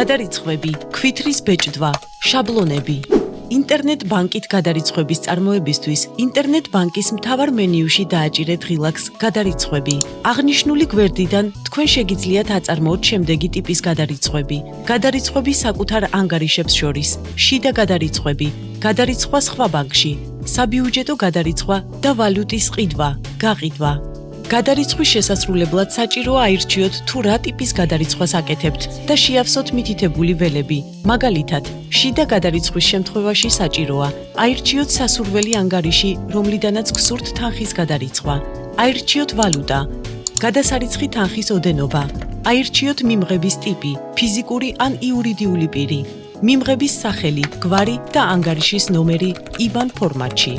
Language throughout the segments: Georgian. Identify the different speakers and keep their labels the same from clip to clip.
Speaker 1: გადარიცხვები, ქვითრის ბეჭდვა, შაბლონები. ინტერნეტ ბანკით გადარიცხვების წარმოებისთვის ინტერნეტ ბანკის მთავარ მენიუში დააჭირეთ ღილაკს გადარიცხვები. აღნიშნული გვერდიდან თქვენ შეგიძლიათ აწარმოოთ შემდეგი ტიპის გადარიცხვები. გადარიცხვები საკუთარ ანგარიშებს შორის, შიდა გადარიცხვები, გადარიცხვა სხვა ბანკში, საბიუჯეტო გადარიცხვა და ვალუტის ყიდვა, გაყიდვა. გადარიცხვის შესასრულებლად საჭიროა აირჩიოთ თუ რა ტიპის გადარიცხვას აკეთებთ და შეავსოთ მითითებული ველები. მაგალითად, შიდა გადარიცხვის შემთხვევაში საჭიროა აირჩიოთ სასურველი ანგარიში, რომლიდანაც გსურთ თანხის გადარიცხვა. აირჩიოთ ვალუტა, გადასარიცხი თანხის ოდენობა. აირჩიოთ მიმღების ტიპი, ფიზიკური ან იურიდიული პირი. მიმღების სახელი, გვარი და ანგარიშის ნომერი IBAN ფორმატში.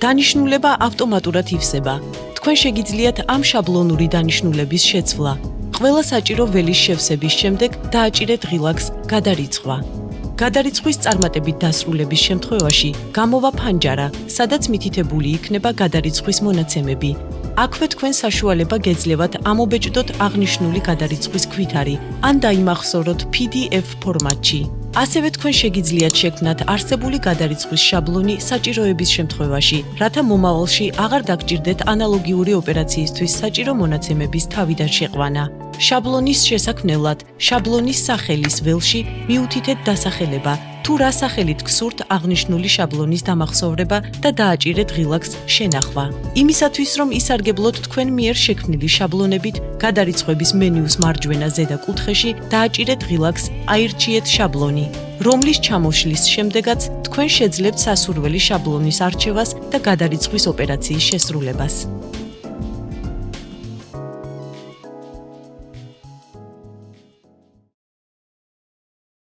Speaker 1: დანიშნულება ავტომატურად ივსება. თქვენ შეგიძლიათ ამ შაბლონური დანიშნულების შეცვლა. ყველა საჭირო ველის შევსების შემდეგ დააჭირეთ ღილაკს გადარიცხვა. გადარიცხვის წარმატებით დასრულების შემთხვევაში გამოვა ფანჯარა, სადაც მითითებული იქნება გადარიცხვის მონაცემები. აქვე თქვენ საშუალება გეძლევათ ამობეჭდოთ აღნიშნული გადარიცხვის ქვითარი ან დაიმახსოვროთ PDF ფორმატში. ასევე თქვენ შეგიძლიათ შექმნათ არსებული გადარიცხვის შაბლონი საჭიროების შემთხვევაში, რათა მომავალში აღარ დაგჭირდეთ ანალოგიური ოპერაციისთვის საჭირო მონაცემების თავიდან შეყვანა. შაბლონის შესაქმნელად, შაბლონის სახელის ველში მიუთითეთ დასახელება, თუ რა სახელით გსურთ აღნიშნული შაბლონის დამახსოვრება და დააჭირეთ ღილაკს შენახვა. იმისათვის, რომ ისარგებლოთ თქვენ მიერ შექმნილი შაბლონებით, გადარიცხვების მენიუს მარჯვენა ზედა კუთხეში დააჭირეთ ღილაკს აირჩიეთ შაბლონი, რომლის ჩამოშლის შემდეგაც თქვენ შეძლებთ სასურველი შაბლონის არჩევას და გადარიცხვის ოპერაციის შესრულებას.